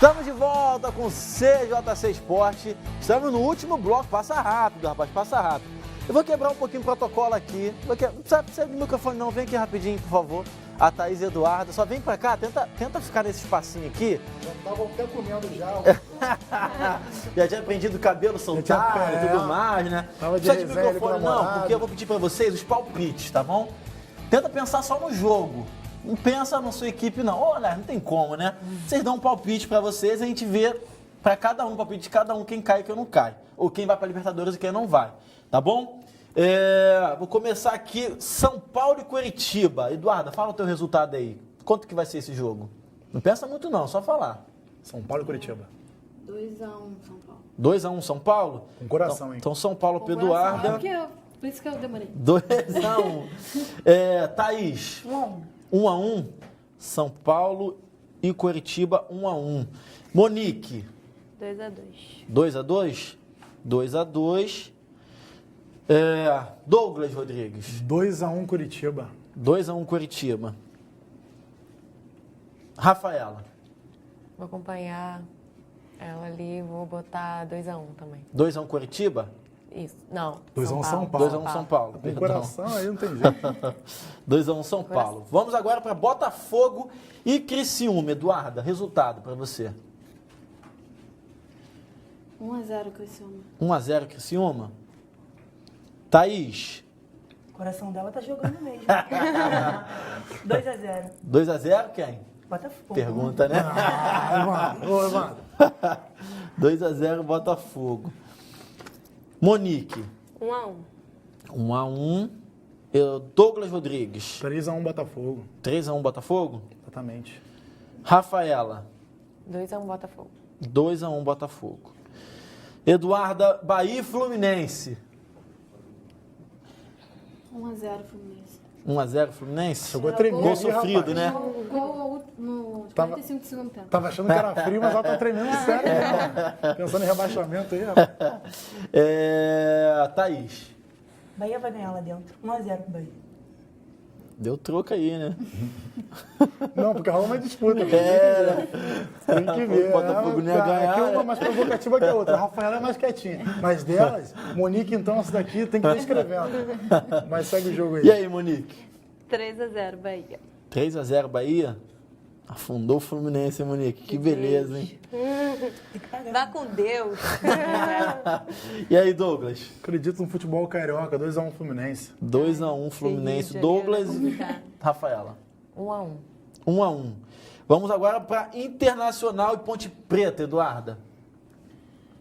Estamos de volta com o CJC Esporte. Estamos no último bloco. Passa rápido, rapaz, passa rápido. Eu vou quebrar um pouquinho o protocolo aqui. Não precisa do microfone não, vem aqui rapidinho, por favor. A Thaís e Eduardo, só vem pra cá, tenta ficar nesse espacinho aqui. Já estavam até comendo já. Já tinha aprendido o cabelo soltar e tudo mais, né? Tava de Precisa de resenha microfone com o não, namorado. porque eu vou pedir pra vocês os palpites, tá bom? Tenta pensar só no jogo. Não pensa na sua equipe não. Olha, não tem como, né? Vocês dão um palpite pra vocês, a gente vê pra cada um, palpite de cada um, quem cai e quem não cai. Ou quem vai pra Libertadores e quem não vai, tá bom? Vou começar aqui, São Paulo e Coritiba. Eduardo, fala o teu resultado aí. Quanto que vai ser esse jogo? Não pensa muito não, só falar. São Paulo e Curitiba. 2-1 São Paulo. 2-1 São Paulo? Com coração, hein? Então São Paulo pro Eduardo. Por isso que eu demorei. 2-1. Thaís. 1-1. São Paulo e Coritiba 1-1. Monique. 2-2. 2-2? 2-2. Douglas Rodrigues. 2-1 Curitiba. 2-1 Coritiba. Rafaela. Vou acompanhar ela ali, vou botar 2-1 também. 2-1 Coritiba? Isso. Não. 2-1 São Paulo. 2-1 São Paulo. Com perdão. coração aí não tem jeito. 2-1 São Paulo. Vamos agora para Botafogo e Criciúma. Eduarda, resultado para você. 1-0 Criciúma. 1-0 Criciúma. Thaís. O coração dela tá jogando mesmo. 2-0. 2-0 quem? Botafogo. Pergunta, né? Evandro. 2-0 Botafogo. Monique. 1-1. 1-1. Douglas Rodrigues. 3-1 Botafogo. 3-1 Botafogo. Exatamente. Rafaela. 2-1 Botafogo. 2-1 Botafogo. Eduarda, Bahia e Fluminense. 1-0 Fluminense. 1-0 Fluminense? Chegou a tremer. Gol ali, sofrido, rapaz. né? Gol no Tava- 45 do segundo tempo. Tava achando que era frio, mas ela tá tremendo sério mesmo. Pensando em rebaixamento aí, rapaz. Thaís. Bahia vai ganhar lá dentro. 1-0 pro Bahia. Deu troco aí, né? Não, porque rola uma disputa. Tem que ver. O Botafogo não ia ganhar, Aqui uma né? é mais provocativa que a outra. A Rafaela é mais quietinha. Mas delas, Monique, então, essa daqui tem que ir escrevendo. Mas segue o jogo aí. E aí, Monique? 3-0 Bahia. 3-0 Bahia? Afundou o Fluminense, hein, Monique? Que beleza, hein? Vá com Deus. E aí, Douglas? Acredito no futebol carioca, 2-1 Fluminense. 2-1 Fluminense. Rio de Janeiro Douglas é e complicado. Rafaela. 1-1. 1-1. Vamos agora para Internacional e Ponte Preta, Eduarda.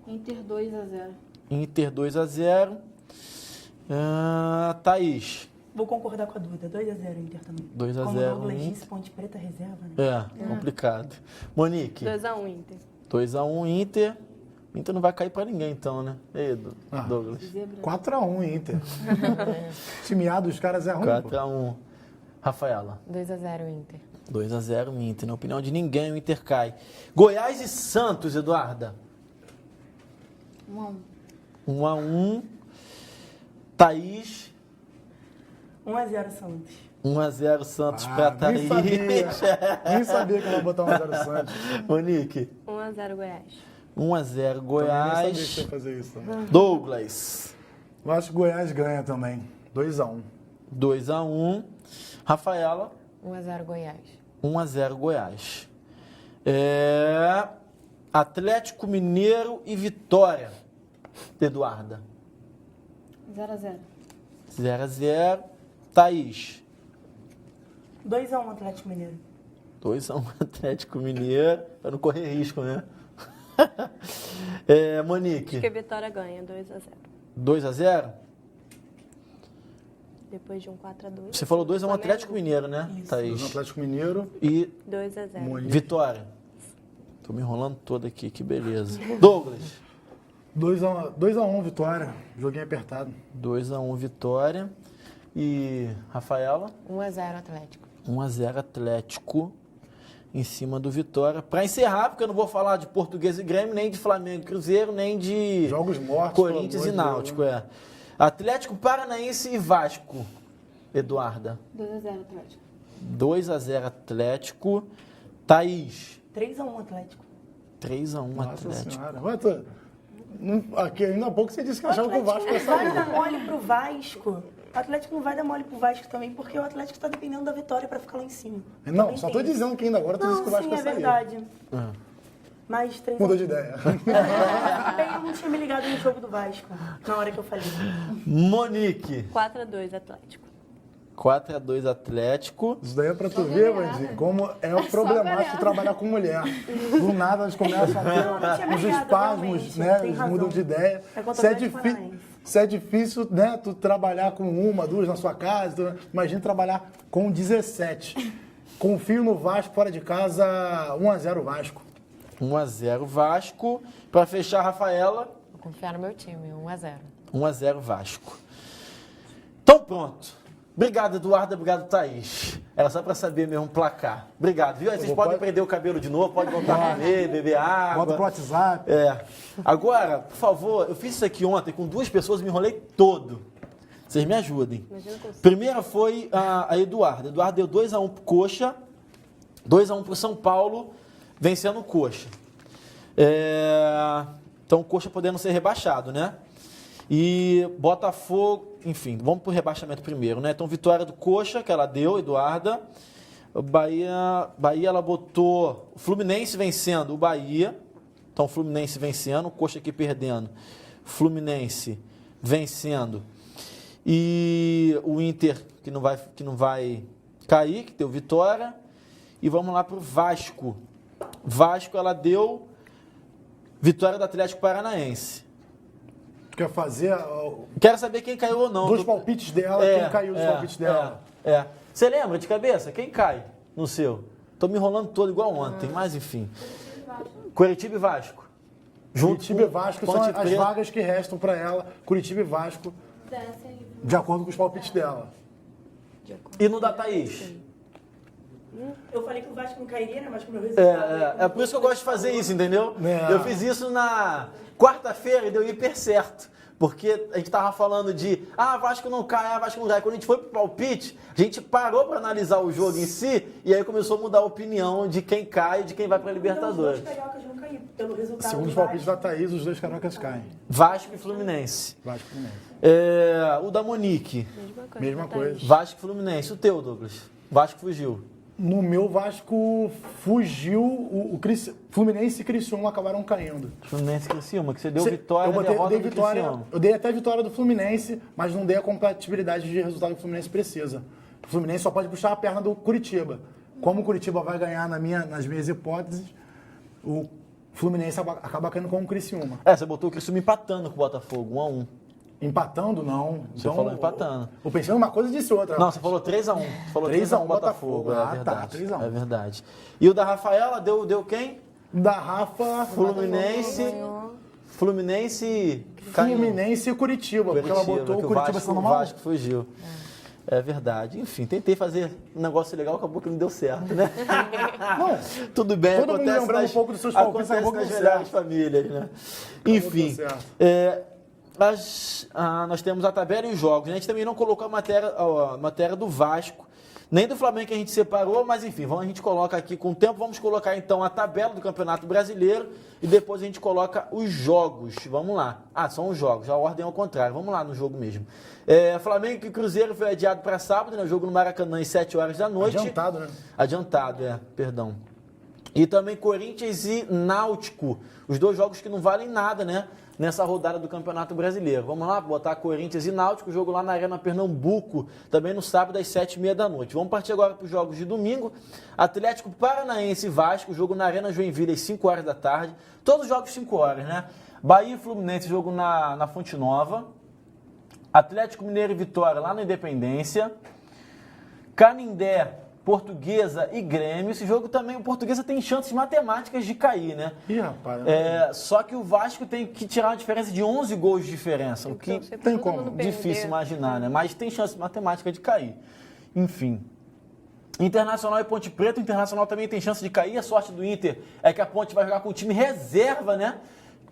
Inter 2-0. Inter 2-0. Thaís. Vou concordar com a Duda. 2-0 Inter também. 2-0 Como o Douglas Inter. disse, Ponte Preta reserva, né? Complicado. Monique. 2-1 Inter. 2-1 Inter. Inter não vai cair pra ninguém, então, né? E aí, Ah. Douglas? Zebra. 4-1 Inter. Timeado dos caras é ruim, pô. 4-1. Rafaela. 2-0 Inter. 2-0 Inter. Na opinião de ninguém, o Inter cai. Goiás e Santos, Eduarda. 1-1. 1-1. Thaís. 1-0 Santos. 1-0 Santos pra Thaís. Nem sabia que ela ia botar 1-0 Santos. Monique. 1-0 Goiás. 1-0 Também nem sabia que Goiás. você ia fazer isso. Também. Douglas. Eu acho que Goiás ganha também. 2-1. 2-1. Rafaela. 1-0 Goiás. 1-0 Goiás. Atlético Mineiro e Vitória. Eduarda. 0-0. 0-0. Thaís. 2-1 Atlético Mineiro. 2-1 Atlético Mineiro. Pra não correr risco, né? Monique. Acho que a Vitória ganha 2-0. 2-0? Depois de um 4-2. Você falou 2-1 Atlético Mineiro, né, Isso. Thaís? Atlético Mineiro. E 2-0. Monique. Vitória. Tô me enrolando todo aqui, que beleza. Douglas. 2-1 Vitória. Joguinho apertado. 2-1 Vitória. E Rafaela? 1-0 Atlético. 1-0 Atlético em cima do Vitória. Para encerrar, porque eu não vou falar de Português e Grêmio, nem de Flamengo e Cruzeiro, nem de Jogos mortos. Corinthians e pelo amor de Náutico. Atlético Paranaense e Vasco. Eduarda. 2-0 Atlético. 2-0 Atlético. Thaís. 3-1 Atlético. 3-1 Nossa Atlético. senhora. Aqui ainda há pouco você disse que O achava que o Vasco ia Atlético não vai sair. dar mole pro Vasco. O Atlético não vai dar mole pro Vasco também, porque o Atlético está dependendo da vitória para ficar lá em cima. Não, Também só tem tô isso. dizendo que ainda agora tu disse Não, que o Vasco sim, ia é sair. verdade. Mas 3 Mudou de ideia. Bem, eu não tinha me ligado no jogo do Vasco na hora que eu falei. Monique. 4-2 Atlético. 4-2 Atlético. Isso daí é pra tu ver, Vandir, como é o problemático trabalhar com mulher. Do nada eles começam a Não ter tinha me os ligado, espasmos, realmente, né? tem Eles razão. mudam de ideia. É contra Se é, o Atlético Paranaense. se é difícil, né, tu trabalhar com 1, 2 na sua casa, imagina trabalhar com 17. Confio no Vasco fora de casa, 1-0 Vasco. 1-0 Vasco. Pra fechar, Rafaela, Vou confiar no meu time, 1-0. 1-0 Vasco. Então pronto. Obrigado, Eduardo. Obrigado, Thaís. Era só pra saber mesmo o placar. Obrigado, viu? Aí vocês podem prender o cabelo de novo, podem voltar a comer, beber água. Bota pro WhatsApp. É. Agora, por favor, eu fiz isso aqui ontem com 2 pessoas e me enrolei todo. Vocês me ajudem. Primeira foi a Eduardo. Eduardo deu 2-1 pro Coxa, 2-1 pro São Paulo, vencendo o Coxa. Então o Coxa podendo ser rebaixado, né? E Botafogo, enfim, vamos pro rebaixamento primeiro, né? Então vitória do Coxa, que ela deu, Eduarda. Bahia ela botou o Fluminense vencendo o Bahia. Então o Fluminense vencendo, o Coxa aqui perdendo. Fluminense vencendo. E o Inter que não vai cair, que deu vitória. E vamos lá pro Vasco. Vasco ela deu vitória do Atlético Paranaense. Tu quer fazer Quero saber quem caiu ou não. dos palpites dela, quem caiu dos palpites dela? Você lembra de cabeça? Quem cai no seu? Tô me enrolando todo igual ontem, mas enfim. Curitiba e Vasco. Curitiba e Vasco são Ponte as Preta. vagas que restam para ela. Curitiba e Vasco, de acordo com os palpites dela. E no da Thaís? Eu falei que o Vasco não cairia, né? Mas com o meu resultado... É por isso que eu gosto de fazer isso, entendeu? É. Eu fiz isso na quarta-feira e deu hiper certo. Porque a gente tava falando de, Vasco não cai, Vasco não cai. Quando a gente foi pro palpite, a gente parou para analisar o jogo em si e aí começou a mudar a opinião de quem cai e de quem vai pra Libertadores. Então, os dois cariocas vão cair pelo resultado Segundo do os palpites Vasco. da Thaís, os 2 cariocas caem. Vasco e Fluminense. Vasco e Fluminense. O da Monique, Mesma coisa. Vasco e Fluminense. O teu, Douglas? Vasco fugiu. No meu, Vasco fugiu, Fluminense e Criciúma acabaram caindo. Fluminense e Criciúma, que você deu vitória, eu derrota dei do vitória, Criciúma. eu dei até vitória do Fluminense, mas não dei a compatibilidade de resultado que o Fluminense precisa. O Fluminense só pode puxar a perna do Curitiba. Como o Curitiba vai ganhar nas minhas hipóteses, o Fluminense acaba caindo com o Criciúma. Você botou o Criciúma empatando com o Botafogo, 1-1. Empatando, não. Você falou empatando. Eu pensei numa coisa e disse outra. Não, você falou 3-1. Você falou 3-1 Botafogo. Botafogo. É verdade. 3-1. É verdade. E o da Rafaela deu quem? Da Rafa, Fluminense caiu. Fluminense e Curitiba, porque ela botou o Curitiba sendo O mal. Vasco fugiu. É verdade. Enfim, tentei fazer um negócio legal, acabou que não deu certo, né? Tudo bem, Todo mundo acontece lembrando um pouco dos seus palpites, acontece acabou que nas deu melhores certo. famílias, né? Enfim, deu certo. nós temos a tabela e os jogos. A gente também não colocou a matéria do Vasco, nem do Flamengo que a gente separou, mas enfim, a gente coloca aqui com o tempo. Vamos colocar então a tabela do Campeonato Brasileiro e depois a gente coloca os jogos. Vamos lá. São os jogos, a ordem é ao contrário. Vamos lá no jogo mesmo. Flamengo e Cruzeiro foi adiado para sábado, né? O jogo no Maracanã às 7 horas da noite. Adiantado, né? Adiantado, perdão. E também Corinthians e Náutico. Os 2 jogos que não valem nada, né? Nessa rodada do Campeonato Brasileiro. Vamos lá, botar Corinthians e Náutico, jogo lá na Arena Pernambuco, também no sábado às 7h30 da noite. Vamos partir agora para os jogos de domingo. Atlético Paranaense e Vasco, jogo na Arena Joinville às 5 horas da tarde. Todos os jogos 5 horas, né? Bahia e Fluminense, jogo na Fonte Nova. Atlético Mineiro e Vitória lá na Independência. Canindé, Portuguesa e Grêmio. Esse jogo também, o Portuguesa tem chances matemáticas de cair, né? Ih, rapaz. Só que o Vasco tem que tirar uma diferença de 11 gols de diferença, o que tem como. difícil imaginar, né? Mas tem chance matemática de cair. Enfim. Internacional e Ponte Preta. O Internacional também tem chance de cair. A sorte do Inter é que a Ponte vai jogar com o time reserva, né?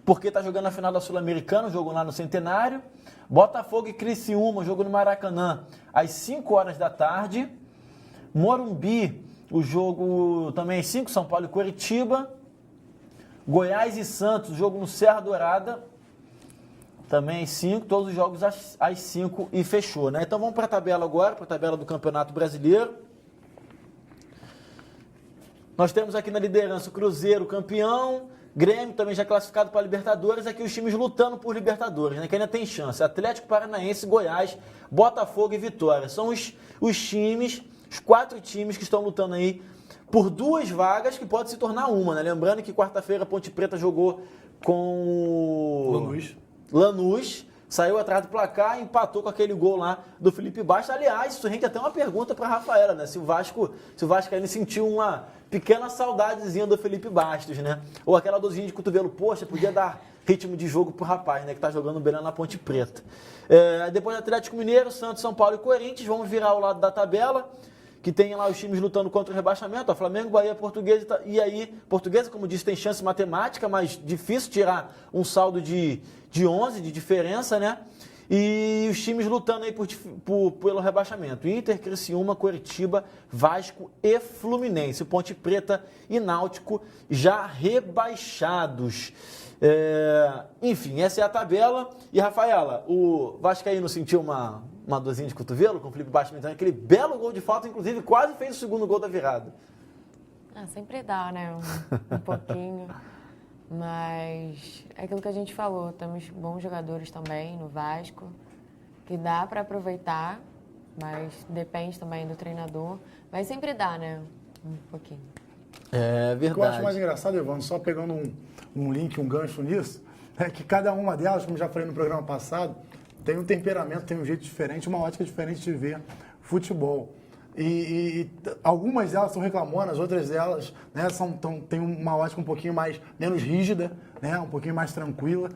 Porque está jogando a final da Sul-Americana, jogo lá no Centenário. Botafogo e Criciúma, jogo no Maracanã, às 5 horas da tarde. Morumbi, o jogo também às 5, São Paulo e Curitiba. Goiás e Santos, jogo no Serra Dourada, também às 5, todos os jogos às 5 e fechou, né? Então vamos para a tabela agora, para a tabela do Campeonato Brasileiro. Nós temos aqui na liderança o Cruzeiro campeão, Grêmio também já classificado para a Libertadores, aqui os times lutando por Libertadores, né? Que ainda tem chance. Atlético Paranaense, Goiás, Botafogo e Vitória. São os times, os 4 times que estão lutando aí por 2 vagas que pode se tornar uma, né? Lembrando que quarta-feira a Ponte Preta jogou com o Lanús, saiu atrás do placar e empatou com aquele gol lá do Felipe Bastos. Aliás, isso rende até uma pergunta para a Rafaela, né? Se o Vasco ainda sentiu uma pequena saudadezinha do Felipe Bastos, né? Ou aquela dorzinha de cotovelo, poxa, podia dar ritmo de jogo pro rapaz, né? Que tá jogando bem lá na Ponte Preta. Depois Atlético Mineiro, Santos, São Paulo e Corinthians. Vamos virar ao lado da tabela, que tem lá os times lutando contra o rebaixamento. Flamengo, Bahia, Portuguesa. E aí, Portuguesa, como disse, tem chance matemática, mas difícil tirar um saldo de 11 de diferença, né? E os times lutando aí pelo rebaixamento. Inter, Criciúma, Coritiba, Vasco e Fluminense. Ponte Preta e Náutico já rebaixados. Enfim, essa é a tabela. E, Rafaela, o Vascaíno sentiu uma dorzinha de cotovelo com o Felipe Bastos, aquele belo gol de falta, inclusive quase fez o segundo gol da virada. Sempre dá, né? Um pouquinho. Mas é aquilo que a gente falou, temos bons jogadores também no Vasco, que dá para aproveitar, mas depende também do treinador. Mas sempre dá, né? Um pouquinho. É verdade. O que eu acho mais engraçado, Evandro, só pegando um link, um gancho nisso, é que cada uma delas, como já falei no programa passado, tem um temperamento, tem um jeito diferente, uma ótica diferente de ver futebol. E algumas delas são reclamonas, outras delas, né, têm uma ótica um pouquinho menos rígida, né, um pouquinho mais tranquila.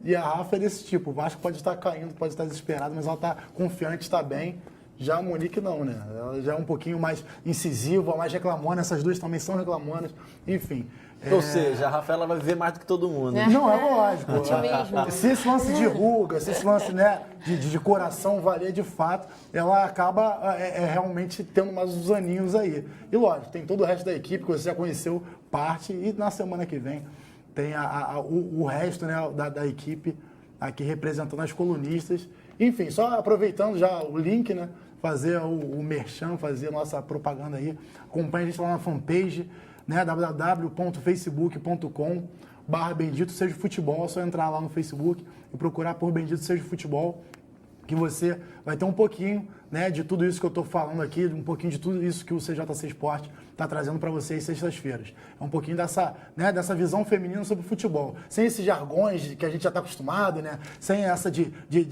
E a Rafa é desse tipo. O Vasco pode estar caindo, pode estar desesperado, mas ela está confiante, está bem. Já a Monique não, né? Ela já é um pouquinho mais incisiva, mais reclamona. Essas duas também são reclamonas. Enfim. Ou seja, a Rafaela vai viver mais do que todo mundo. Não, é lógico. Otimismo. Se esse lance de ruga, se esse lance, né, de coração valer de fato, ela acaba realmente tendo mais uns aninhos aí. E lógico, tem todo o resto da equipe que você já conheceu parte, e na semana que vem tem o resto, né, da equipe aqui representando as colunistas. Enfim, só aproveitando já o link, né, fazer o merchan, fazer a nossa propaganda aí. Acompanhe a gente lá na fanpage, né, www.facebook.com/Bendito Seja Futebol. É só entrar lá no Facebook e procurar por Bendito Seja Futebol, que você vai ter um pouquinho, né, de tudo isso que eu estou falando aqui, um pouquinho de tudo isso que o CJC Sport está trazendo para vocês sextas-feiras. É um pouquinho dessa visão feminina sobre o futebol. Sem esses jargões que a gente já está acostumado, né? Sem essa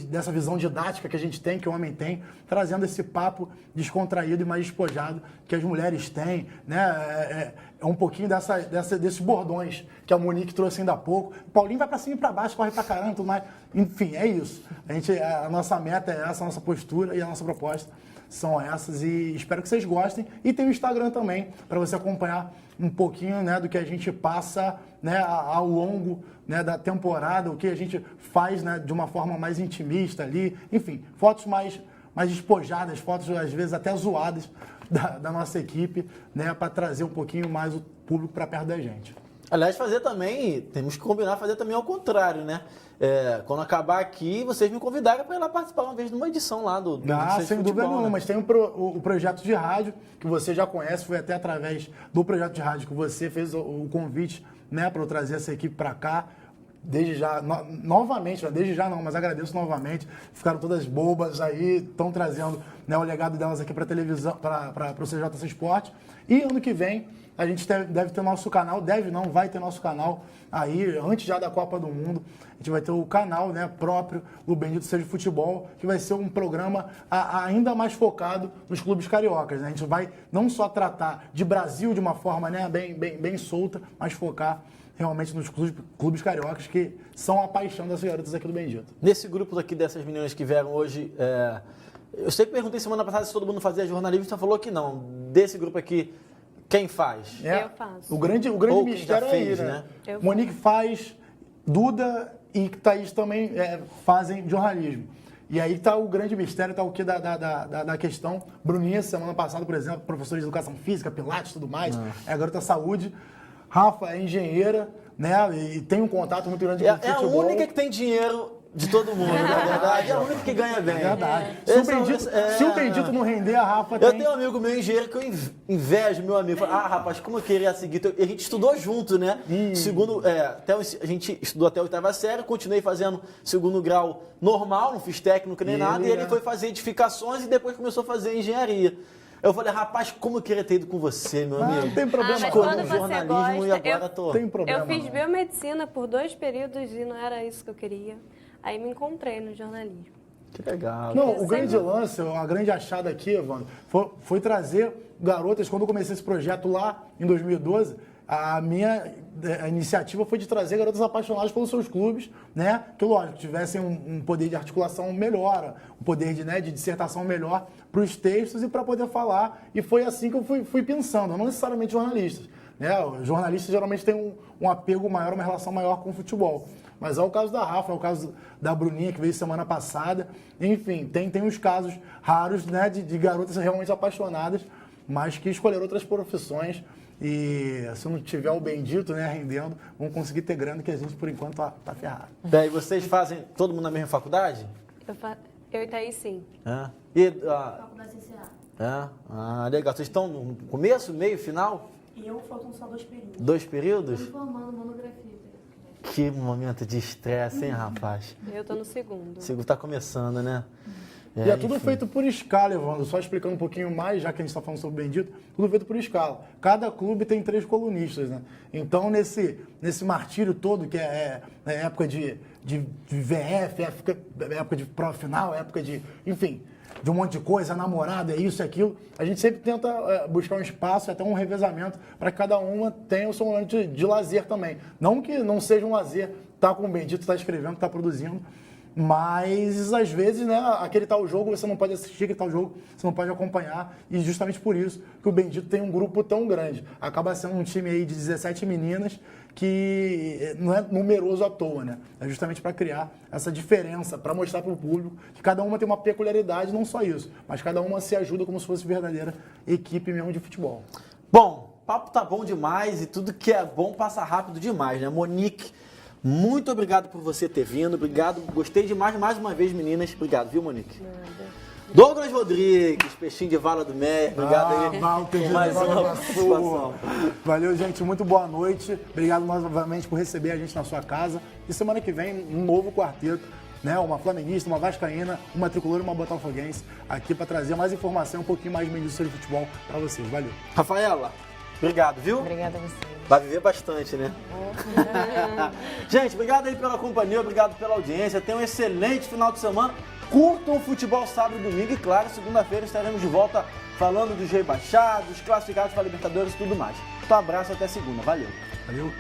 dessa visão didática que a gente tem, que o homem tem, trazendo esse papo descontraído e mais despojado que as mulheres têm, né? É um pouquinho desses bordões que a Monique trouxe ainda há pouco. O Paulinho vai para cima e para baixo, corre para caramba, tudo mais. Enfim, é isso. A nossa meta é essa, a nossa postura e a nossa proposta são essas, e espero que vocês gostem. E tem o Instagram também, para você acompanhar um pouquinho, né, do que a gente passa, né, ao longo, né, da temporada, o que a gente faz, né, de uma forma mais intimista ali. Enfim, fotos mais despojadas, fotos às vezes até zoadas da nossa equipe, né, para trazer um pouquinho mais o público para perto da gente. Aliás, temos que combinar fazer também ao contrário, né? Quando acabar aqui, vocês me convidaram para ir lá participar uma vez de uma edição lá do sem dúvida nenhuma, né? Mas tem o projeto de rádio, que você já conhece, foi até através do projeto de rádio que você fez o convite, né, para eu trazer essa equipe para cá. Desde já, novamente, desde já não, mas agradeço novamente. Ficaram todas bobas aí, estão trazendo, né, o legado delas aqui para a televisão, para o CJC Sport. E ano que vem a gente deve ter nosso canal, vai ter nosso canal aí, antes já da Copa do Mundo. A gente vai ter o canal, né, próprio do Bendito Seja Futebol, que vai ser um programa ainda mais focado nos clubes cariocas, né? A gente vai não só tratar de Brasil de uma forma, né, bem solta, mas focar realmente nos clubes cariocas, que são a paixão das garotas aqui do Bendito. Nesse grupo aqui dessas meninas que vieram hoje, eu sempre perguntei semana passada se todo mundo fazia jornalismo, você falou que não. Desse grupo aqui, quem faz? Eu faço. O grande mistério fez, é aí, né? Monique faz, Duda e Thaís também fazem jornalismo. E aí está o grande mistério, está o que da questão. Bruninha, semana passada, por exemplo, professora de educação física, pilates e tudo mais, é a garota saúde. Rafa é engenheira, né? E tem um contato muito grande É com o a futebol. única que tem dinheiro de todo mundo, na verdade. É a única que ganha bem. É verdade. Esse Se o Bendito não render, a Rafa Eu tem... tenho um amigo meu engenheiro que eu invejo, meu amigo. Fala, rapaz, como eu queria seguir. E a gente estudou junto, né? A gente estudou até a 8ª série, continuei fazendo segundo grau normal, não fiz técnico nem nada, e ele foi fazer edificações e depois começou a fazer engenharia. Eu falei, rapaz, como eu queria ter ido com você, meu amigo. Não tem problema. mas Escolhi quando um você jornalismo e gosta, agora tô... Tem problema. Eu fiz não. biomedicina por 2 períodos e não era isso que eu queria. Aí me encontrei no jornalismo. Que legal. Não, o grande lance, a grande achada aqui, Evandro, foi trazer garotas. Quando eu comecei esse projeto lá em 2012, a minha iniciativa foi de trazer garotas apaixonadas pelos seus clubes, né? Que, lógico, tivessem um poder de articulação melhor, um poder de dissertação melhor para os textos e para poder falar. E foi assim que eu fui pensando, não necessariamente jornalistas. Né? Os jornalistas geralmente têm um apego maior, uma relação maior com o futebol. Mas é o caso da Rafa, é o caso da Bruninha, que veio semana passada. Enfim, tem uns casos raros, né, de garotas realmente apaixonadas, mas que escolheram outras profissões. E se não tiver o Bendito, né, rendendo, vão conseguir ter grana, que a gente, por enquanto, tá ferrado. Daí vocês fazem todo mundo na mesma faculdade? Eu e Thaís, sim. É. E, Faculdade CCA. legal. Vocês estão no começo, meio, final? E eu faltam só 2 períodos. 2 períodos? Formando monografia. Que momento de estresse, hein, rapaz? Eu tô no segundo. O segundo tá começando, né? E é tudo enfim. feito por escala, Evandro. Só explicando um pouquinho mais, já que a gente está falando sobre o Bendito, tudo feito por escala. Cada clube tem 3 colunistas, né? Então, nesse martírio todo, que é época de VF, época de prova final, época de, enfim, de um monte de coisa, namorada, isso e aquilo, a gente sempre tenta buscar um espaço, até um revezamento, para que cada uma tenha o seu momento de lazer também. Não que não seja um lazer, tá com o Bendito, tá escrevendo, tá produzindo, mas, às vezes, né, aquele tal jogo você não pode assistir, aquele tal jogo você não pode acompanhar. E justamente por isso que o Bendito tem um grupo tão grande. Acaba sendo um time aí de 17 meninas que não é numeroso à toa, né? É justamente para criar essa diferença, para mostrar para o público que cada uma tem uma peculiaridade, não só isso, mas cada uma se ajuda como se fosse verdadeira equipe mesmo de futebol. Bom, o papo tá bom demais e tudo que é bom passa rápido demais, né? Monique, muito obrigado por você ter vindo, obrigado, gostei demais, mais uma vez, meninas, obrigado, viu, Monique? Douglas Rodrigues, peixinho de vala do Meia, obrigado aí Walter por de mais Nova uma Iguaçu. participação. Valeu, gente, muito boa noite, obrigado novamente por receber a gente na sua casa, e semana que vem um novo quarteto, né? Uma flamenguista, uma vascaína, uma tricolor e uma botafoguense, aqui para trazer mais informação, um pouquinho mais de sobre futebol para vocês, valeu. Rafaela, obrigado, viu? Obrigada a você. Vai viver bastante, né? Gente, obrigado aí pela companhia, obrigado pela audiência. Tenham um excelente final de semana. Curtam o futebol sábado e domingo. E claro, segunda-feira estaremos de volta falando dos rebaixados, classificados para a Libertadores e tudo mais. Um abraço, até segunda. Valeu. Valeu.